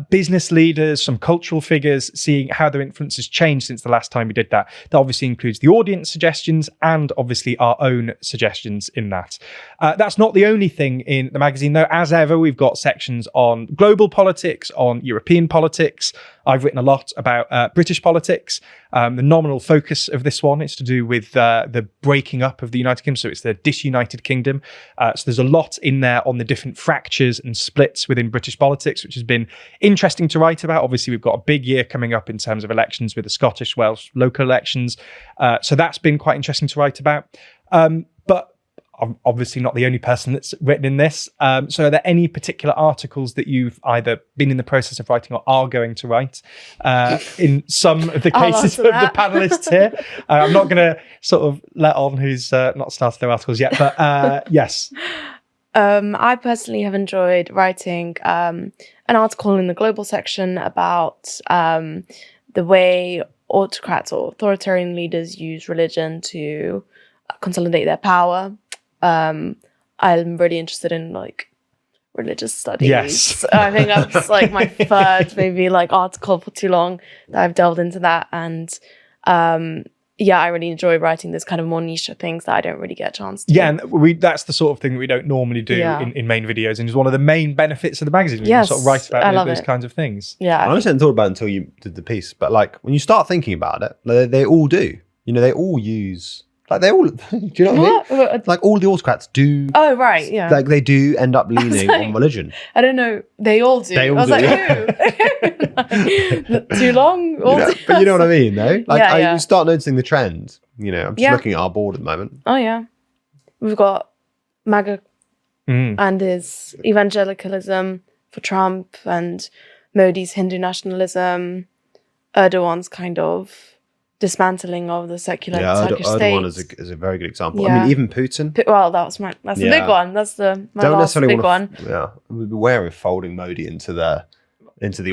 S1: business leaders, some cultural figures, seeing how their influence has changed since the last time we did that. That obviously includes the audience suggestions and obviously our own suggestions in that. That's not the only thing in the magazine, though. As ever, we've got sections on global politics, on European politics. I've written a lot about British politics. The nominal focus of this one is to do with the breaking up of the United Kingdom. So it's the disunited kingdom. So there's a lot in there on the different fractures and splits within British politics, which has been interesting to write about. Obviously, we've got a big year coming up in terms of elections with the Scottish, Welsh local elections. So that's been quite interesting to write about. But I'm obviously not the only person that's written in this. So are there any particular articles that you've either been in the process of writing or are going to write? In some of the cases of the panelists here. I'm not going to sort of let on who's not started their articles yet, but yes.
S2: I personally have enjoyed writing an article in the global section about the way autocrats or authoritarian leaders use religion to consolidate their power. I'm really interested in like religious studies.
S1: Yes.
S2: I think that's like my third maybe like article for Too Long that I've delved into that. And yeah, I really enjoy writing this kind of more niche things that I don't really get a chance to.
S1: Yeah, and that's the sort of thing that we don't normally do in main videos, and it's one of the main benefits of the magazine.
S2: Yes,
S1: sort of write about those kinds of things.
S2: Yeah,
S3: I honestly hadn't thought about it until you did the piece, but like when you start thinking about it, they all do. You know, they all use. Like they all, do you know what I mean? Like all the autocrats do.
S2: Oh, right, yeah.
S3: Like they do end up leaning on religion.
S2: I don't know. They all do.
S3: They all
S2: I was
S3: do.
S2: Like, who? Too long?
S3: But you know what I mean, though? Like
S2: you
S3: start noticing the trend. You know, I'm just looking at our board at the moment.
S2: Oh, yeah. We've got MAGA and his evangelicalism for Trump and Modi's Hindu nationalism, Erdogan's kind of dismantling of the secular Turkish state.
S3: Erdogan is a very good example.
S2: Yeah.
S3: I mean, even Putin.
S2: Well, that's the big one. That's my
S3: Don't
S2: last
S3: necessarily
S2: big
S3: want
S2: one.
S3: to, yeah, we'd be wary of folding Modi into the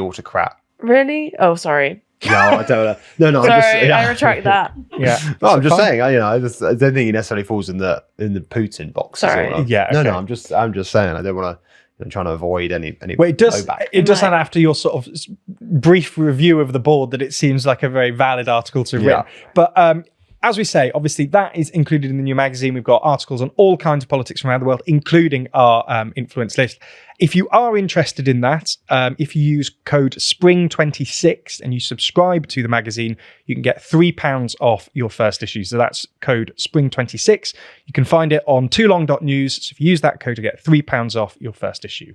S3: autocrat.
S2: Really? Oh, sorry.
S3: No, I don't. No,
S2: Sorry, I retract that.
S1: Yeah.
S3: No, I'm just saying. I don't think he necessarily falls in the Putin box.
S2: Sorry.
S1: Yeah.
S3: No,
S1: okay.
S3: I'm just saying. I don't want to. I'm trying to avoid any.
S1: Well, it does.
S3: blowback.
S1: It does sound after your sort of brief review of the board that it seems like a very valid article to read. But as we say, obviously that is included in the new magazine. We've got articles on all kinds of politics from around the world, including our influence list. If you are interested in that, if you use code SPRING26 and you subscribe to the magazine, you can get £3 off your first issue. So that's code SPRING26. You can find it on toolong.news. So if you use that code to get £3 off your first issue.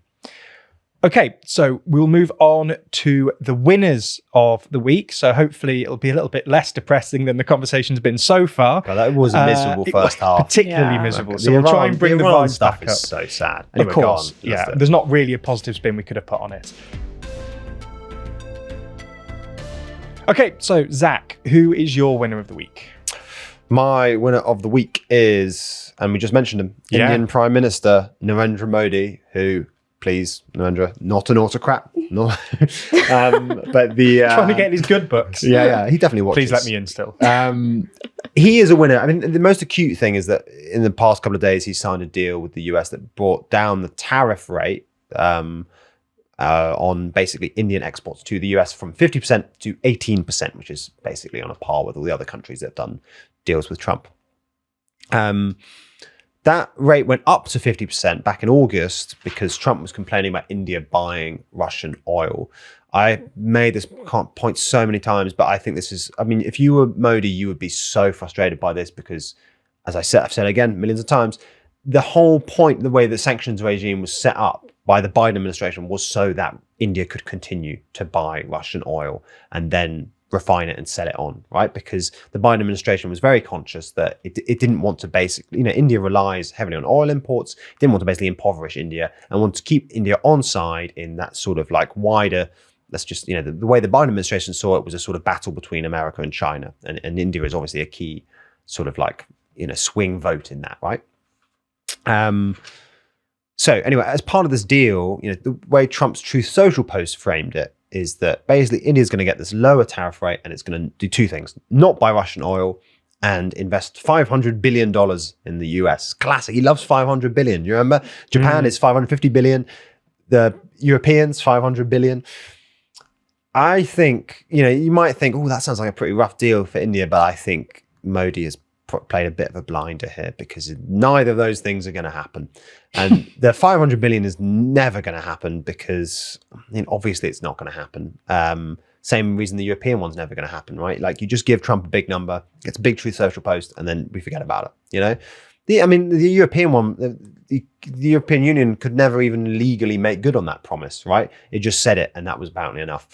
S1: Okay, so we'll move on to the winners of the week. So hopefully it'll be a little bit less depressing than the conversation's been so far.
S3: Well, that was a miserable first half.
S1: Particularly
S2: Yeah.
S1: miserable. So we'll try and bring the
S3: Iran
S1: vibes
S3: stuff
S1: back
S3: is
S1: up.
S3: so sad. Anyway,
S1: Of course,
S3: go on.
S1: yeah. There's not really a positive spin we could have put on it. Okay, so Zach, who is your winner of the week?
S3: My winner of the week is, and we just mentioned him,
S1: Yeah.
S3: Indian Prime Minister Narendra Modi, who, please, Narendra, not an autocrat. No. But the...
S1: Trying to get his good books.
S3: Yeah, he definitely watches.
S1: Please let me in still.
S3: He is a winner. I mean, the most acute thing is that in the past couple of days, he signed a deal with the US that brought down the tariff rate on basically Indian exports to the US from 50% to 18%, which is basically on a par with all the other countries that have done deals with Trump. That rate went up to 50% back in August because Trump was complaining about India buying Russian oil. I made this point so many times, but I think this is, I mean, if you were Modi, you would be so frustrated by this because, as I've said again millions of times, the whole point, the way the sanctions regime was set up by the Biden administration was so that India could continue to buy Russian oil and then refine it and sell it on, right? Because the Biden administration was very conscious that it didn't want to basically, India relies heavily on oil imports, didn't want to basically impoverish India and wanted to keep India on side in that sort of like wider, let's just, the way the Biden administration saw it was a sort of battle between America and China. And India is obviously a key sort of like, swing vote in that, right? So anyway, as part of this deal, the way Trump's Truth Social post framed it is that basically India's going to get this lower tariff rate and it's going to do two things: not buy Russian oil and invest $500 billion in the US. Classic. He loves 500 billion. Do you remember? Japan is 550 billion. The Europeans, 500 billion. I think, you might think, oh, that sounds like a pretty rough deal for India, but I think Modi has played a bit of a blinder here because neither of those things are going to happen. And the 500 billion is never going to happen because obviously it's not going to happen. Same reason the European one's never going to happen, right? Like you just give Trump a big number, gets a big Truth Social post, and then we forget about it, The European one, the European Union could never even legally make good on that promise, right? It just said it and that was apparently enough.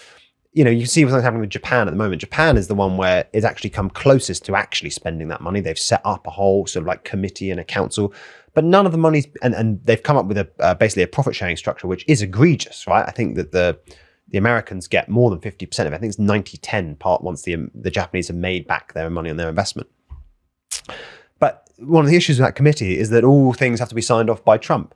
S3: You see what's happening with Japan at the moment. Japan is the one where it's actually come closest to actually spending that money. They've set up a whole sort of like committee and a council, but none of the money's, and they've come up with basically a profit sharing structure, which is egregious, right? I think that the Americans get more than 50% of it. I think it's 90-10 part once the Japanese have made back their money on their investment. But one of the issues with that committee is that all things have to be signed off by Trump.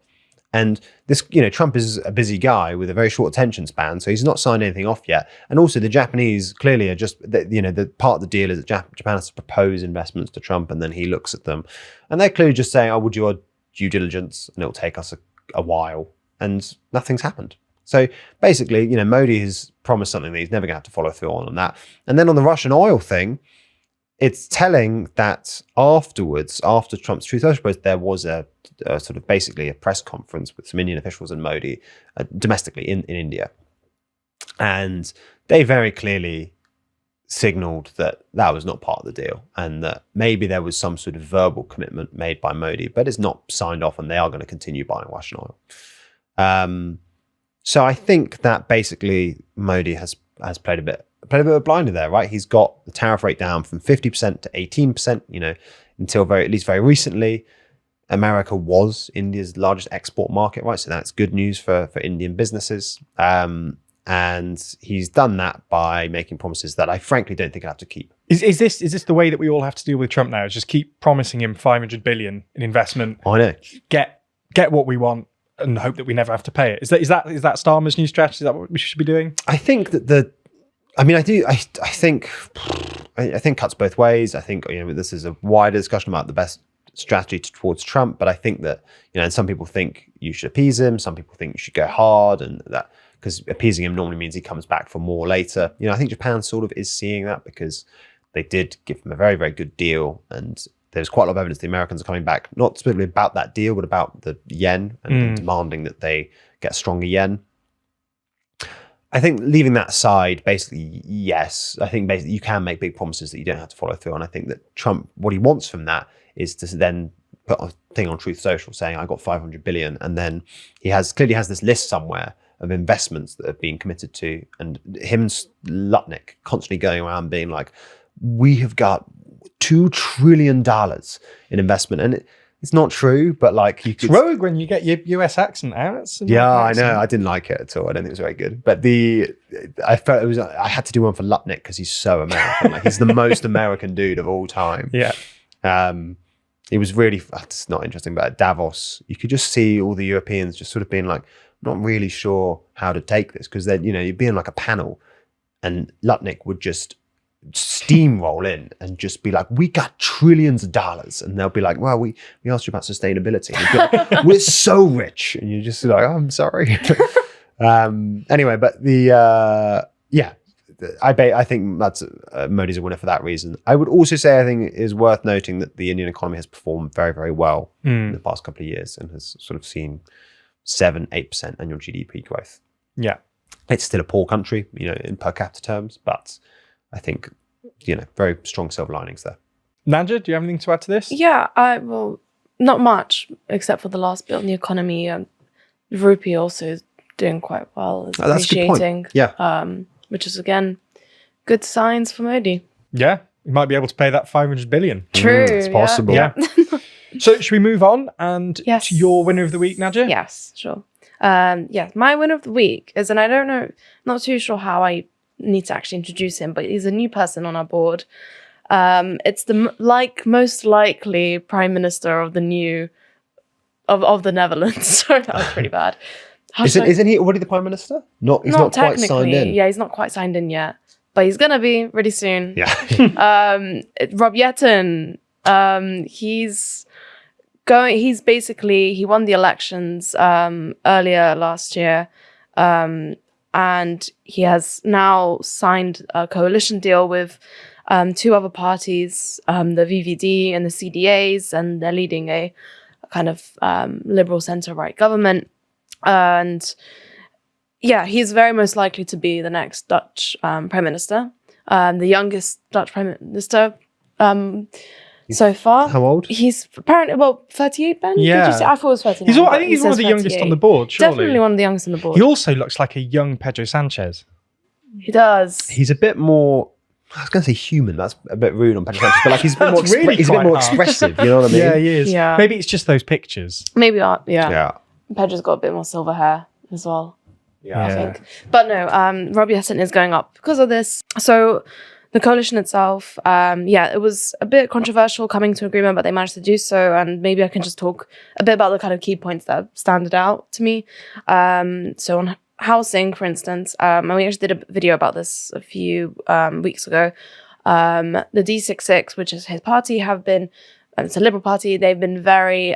S3: And this, Trump is a busy guy with a very short attention span, so he's not signed anything off yet. And also the Japanese clearly are just, the part of the deal is that Japan has to propose investments to Trump and then he looks at them. And they're clearly just saying, we'll do our due diligence and it'll take us a while. And nothing's happened. So basically, Modi has promised something that he's never going to have to follow through on that. And then on the Russian oil thing, it's telling that afterwards, after Trump's Truth Social post, there was a sort of basically a press conference with some Indian officials and Modi domestically in India. And they very clearly signaled that that was not part of the deal and that maybe there was some sort of verbal commitment made by Modi, but it's not signed off and they are going to continue buying Russian oil. So I think that basically Modi has played a bit of a blinder there, right? He's got the tariff rate down from 50% to 18%, until at least very recently. America was India's largest export market, right? So that's good news for Indian businesses. And he's done that by making promises that I frankly don't think he'll have to keep.
S1: Is this the way that we all have to deal with Trump now? Is just keep promising him 500 billion in investment,
S3: I know.
S1: get what we want, and hope that we never have to pay it? Is that Starmer's new strategy? Is that what we should be doing?
S3: I think that I think cuts both ways. I think this is a wider discussion about the best strategy towards Trump, but I think that and some people think you should appease him, some people think you should go hard, and that because appeasing him normally means he comes back for more later. I think Japan sort of is seeing that because they did give him a very, very good deal, and there's quite a lot of evidence the Americans are coming back, not specifically about that deal, but about the yen and demanding that they get stronger yen. I think leaving that aside, basically, yes, I think basically you can make big promises that you don't have to follow through on. I think that Trump, what he wants from that is to then put a thing on Truth Social saying, I got 500 billion. And then he clearly has this list somewhere of investments that have been committed to. And him and Lutnick constantly going around being like, we have got $2 trillion in investment. And it's not true, but like
S1: it's rogue when you get your US accent out.
S3: I know. I didn't like it at all. I don't think it was very good. But I felt I had to do one for Lutnick because he's so American. Like he's the most American dude of all time.
S1: Yeah.
S3: It was really, it's not interesting, but at Davos, you could just see all the Europeans just sort of being like, not really sure how to take this because then, you'd be in like a panel and Lutnick would just steamroll in and just be like, we got trillions of dollars. And they'll be like, well, we asked you about sustainability. And you'd be like, we're so rich. And you're just like, oh, I'm sorry. Anyway, but I think that's Modi's a winner for that reason. I would also say I think it is worth noting that the Indian economy has performed very, very well in the past couple of years and has sort of seen 7-8% annual GDP growth.
S2: Yeah.
S3: It's still a poor country, in per capita terms, but I think, very strong silver linings there.
S1: Nanja, do you have anything to add to this?
S2: Yeah, well, not much, except for the last bit on the economy. The rupee also is doing quite well. It's
S3: that's a good point. Yeah.
S2: Which is, again, good signs for Modi.
S1: Yeah, you might be able to pay that 500 billion.
S2: True.
S3: It's possible.
S1: Yeah. So should we move on and
S2: Yes.
S1: to your winner of the week, Nadja?
S2: Yes, sure. My winner of the week is, and I don't know, not too sure how I need to actually introduce him, but he's a new person on our board. It's the most likely prime minister of the Netherlands. Sorry, that was pretty bad.
S3: Isn't he already the prime minister? He's not quite signed in.
S2: Yeah, he's not quite signed in yet, but he's gonna be really soon.
S3: Yeah.
S2: Rob Yetten. He won the elections earlier last year, and he has now signed a coalition deal with two other parties, the VVD and the CDAs, and they're leading a kind of liberal centre-right government. And yeah, he's very most likely to be the next Dutch prime minister, the youngest Dutch prime minister so far.
S3: How old?
S2: He's apparently 38. Ben,
S1: yeah.
S2: Did you say? I thought it was 39.
S1: I think he's one of the youngest on the board. Surely.
S2: Definitely one of the youngest on the board.
S1: He also looks like a young Pedro Sanchez.
S2: He does.
S3: He's a bit more. I was going to say human. That's a bit rude on Pedro Sanchez, but like he's a bit more.
S1: Really
S3: he's a bit more expressive. You know what I mean?
S1: Yeah, he is.
S2: Yeah.
S1: Maybe it's just those pictures.
S2: Maybe
S3: Yeah.
S2: Pedro's got a bit more silver hair as well.
S3: Yeah.
S2: I think. But no, Rob Yetten is going up because of this. So the coalition itself, it was a bit controversial coming to agreement, but they managed to do so. And maybe I can just talk a bit about the kind of key points that stand out to me. So on housing, for instance, and we actually did a video about this a few weeks ago. The D66, which is his party, it's a Liberal Party. They've been very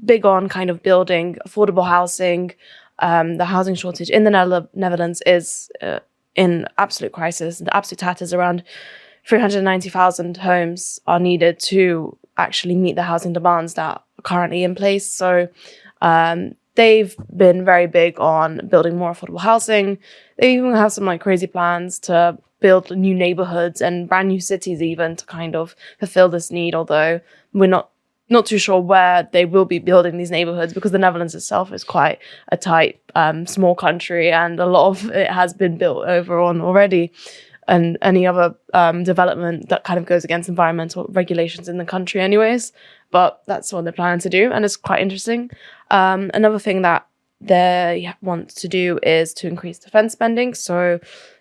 S2: big on kind of building affordable housing. The housing shortage in the Netherlands is in absolute crisis. The absolute tatters. Around 390,000 homes are needed to actually meet the housing demands that are currently in place. So they've been very big on building more affordable housing. They even have some crazy plans to build new neighborhoods and brand new cities even to kind of fulfill this need, although we're not too sure where they will be building these neighborhoods because the Netherlands itself is quite a tight, small country, and a lot of it has been built over on already. And any other development that kind of goes against environmental regulations in the country anyways. but that's what they're planning to do, and it's quite interesting. Another thing that they want to do is to increase defense spending, so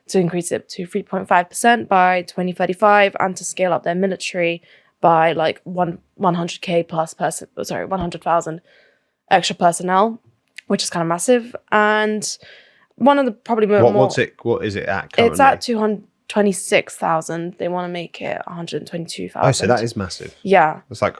S2: to increase it to 3.5% by 2035, and to scale up their military by like 100k plus 100,000 extra personnel, which is kind of massive. And one of the probably more
S3: what is it at currently?
S2: It's at 226,000. They want to make it 122,000.
S3: Oh, so that is massive.
S2: Yeah.
S3: It's like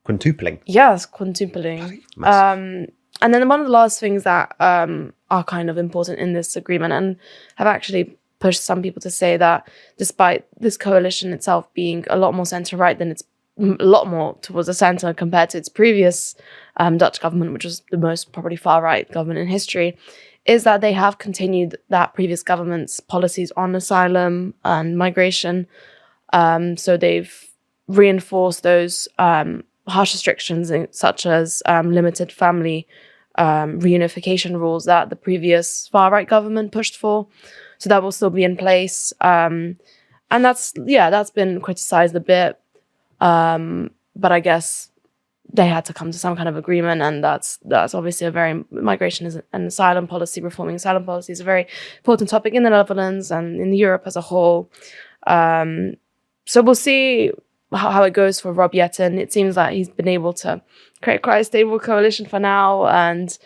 S3: quintupling.
S2: Yeah, it's quintupling.
S3: Massive.
S2: And then one of the last things that are kind of important in this agreement, and have actually pushed some people to say that despite this coalition itself being a lot more centre-right than it's a lot more towards the centre compared to its previous Dutch government, which was the most probably far-right government in history, is that they have continued that previous government's policies on asylum and migration. So they've reinforced those harsh restrictions, such as limited family reunification rules that the previous far-right government pushed for. So that will still be in place. And that's been criticised a bit. But I guess they had to come to some kind of agreement, and that's obviously migration and asylum policy, reforming asylum policy is a very important topic in the Netherlands and in Europe as a whole. So we'll see how it goes for Rob Jetten. It seems like he's been able to create quite a stable coalition for now, and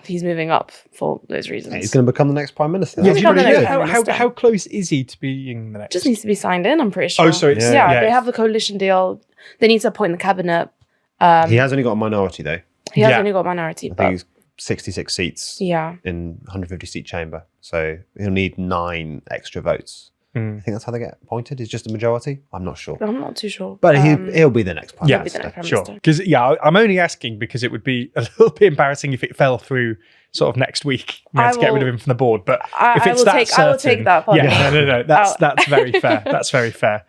S2: he's moving up for those reasons.
S3: He's going to become the next prime minister.
S2: Yeah,
S3: That's
S2: become the
S3: pretty
S2: next
S3: good.
S2: prime minister.
S1: How close is he to being the next?
S2: Just needs to be signed in, I'm pretty sure.
S1: Oh, so it's
S2: they have the coalition deal. They need to appoint the cabinet.
S3: He has only got a minority though.
S2: He has only got a minority.
S3: I think he's 66 seats
S2: Yeah.
S3: in 150 seat chamber. So he'll need 9 extra votes. I think that's how they get appointed. Is just a majority. I'm not sure.
S2: I'm not too sure.
S3: But he'll be the next prime
S1: Yeah,
S3: minister.
S2: the next prime
S1: sure.
S2: minister.
S1: Because I'm only asking because it would be a little bit embarrassing if it fell through sort of next week. We had to get rid of him from the board. But if it's that certain,
S2: I will take that.
S1: Yeah, no. That's very fair. That's very fair.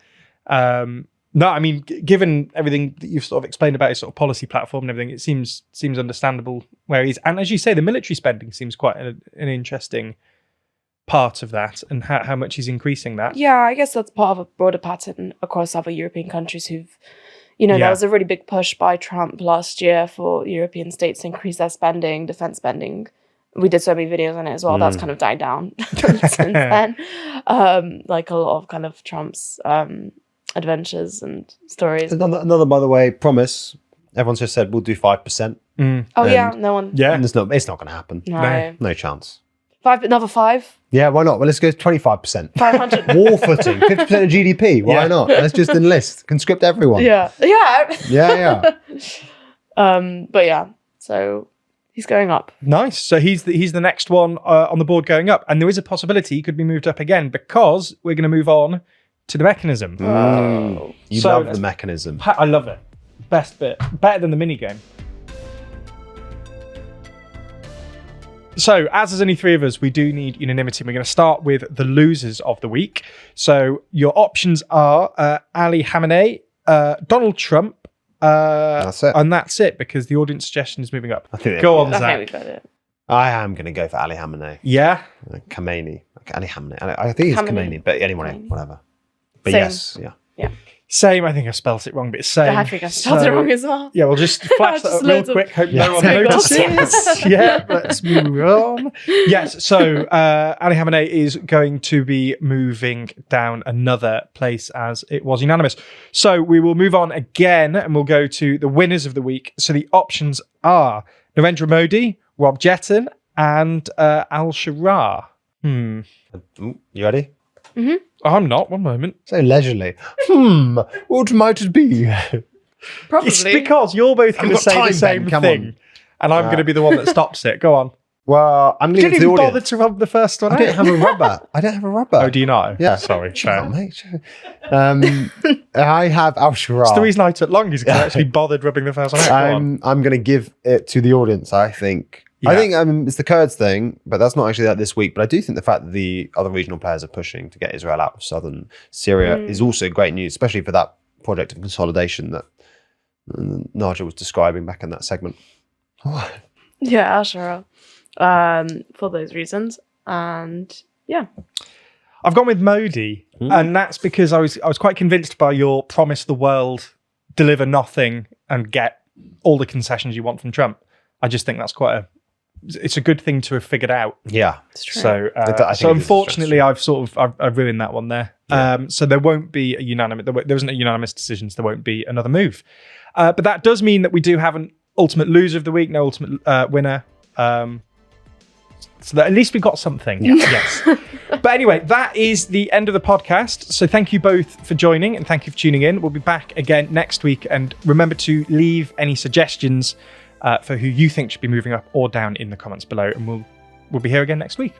S1: No, I mean, given everything that you've sort of explained about his sort of policy platform and everything, it seems understandable where he's. And as you say, the military spending seems quite an interesting part of that, and how much he's increasing that.
S2: Yeah, I guess that's part of a broader pattern across other European countries who've, there was a really big push by Trump last year for European states to increase their spending, defense spending. We did so many videos on it as well. That's kind of died down since then. Like a lot of kind of Trump's adventures and stories.
S3: Another, by the way, promise. Everyone's just said we'll do 5%.
S2: Oh yeah, no one.
S1: Yeah,
S3: And it's not going to happen. No chance.
S2: Another 5.
S3: Yeah, why not? Well, let's go 25%.
S2: 500.
S3: War footing, 50% of GDP. Why not? Let's just enlist, conscript everyone.
S2: Yeah.
S3: Yeah.
S2: But yeah, so he's going up.
S1: nice. So he's the next one on the board going up, and there is a possibility he could be moved up again because we're going to move on to the mechanism.
S3: You
S1: So
S3: love the mechanism.
S1: I love it. Best bit, better than the mini game. So, as there's only 3 of us, we do need unanimity. We're going to start with the losers of the week. So, your options are Ali Khamenei, Donald Trump,
S3: That's it.
S1: and that's it because the audience suggestion is moving up.
S3: I think
S1: Go on,
S2: I think
S1: Zach.
S2: we got it.
S3: I am going to go for Ali Khamenei.
S1: Yeah,
S3: Khamenei. Ali Khamenei. I think it's Khamenei, but anyway, whatever. But
S2: Same.
S3: yes, yeah.
S1: same. I think I spelt it wrong, but it's same.
S2: I think I spelled it wrong as well.
S1: Yeah, we'll just flash that
S2: Just
S1: up real
S2: loads of-
S1: quick. Hope
S3: Yeah.
S1: no one
S2: Typos.
S1: notices. Yeah, let's move on. Yes, so Ali Khamenei is going to be moving down another place as it was unanimous. So we will move on again and we'll go to the winners of the week. So the options are Narendra Modi, Rob Jetten, and Al-Sharaa.
S3: Ooh, you ready?
S1: I'm not. One moment.
S3: So leisurely. What might it be?
S2: Probably.
S1: It's because you're both going to
S3: got
S1: say the
S3: time,
S1: same
S3: Ben, come
S1: thing.
S3: on.
S1: And I'm going to be the one that stops it. Go on.
S3: Well, I'm
S1: You
S3: leaving
S1: didn't
S3: it to the
S1: even bother
S3: audience.
S1: to rub the first one
S3: I
S1: out.
S3: don't have a rubber.
S1: Oh, do you not?
S3: Yeah.
S1: Sorry.
S3: Chill out,
S1: fair.
S3: mate. Chill. I have Al-Sharaa.
S1: It's the reason I took long is because I actually bothered rubbing the first one out. Go on.
S3: I'm going to give it to the audience, I think.
S1: Yeah.
S3: I think it's the Kurds thing, but that's not actually that this week. But I do think the fact that the other regional players are pushing to get Israel out of southern Syria is also great news, especially for that project of consolidation that Naja was describing back in that segment.
S2: Yeah, Al-Sharaa. For those reasons. And yeah.
S1: I've gone with Modi, and that's because I was quite convinced by your promise the world deliver nothing and get all the concessions you want from Trump. I just think that's it's a good thing to have figured out.
S3: Yeah,
S2: It's true.
S1: So, so unfortunately, I've ruined that one there.
S3: Yeah.
S1: So there won't be a unanimous. There wasn't a unanimous decision. So there won't be another move. But that does mean that we do have an ultimate loser of the week, no ultimate winner. So that at least we got something.
S3: Yeah.
S1: Yes. But anyway, that is the end of the podcast. So thank you both for joining and thank you for tuning in. We'll be back again next week. And remember to leave any suggestions for who you think should be moving up or down in the comments below. And we'll be here again next week.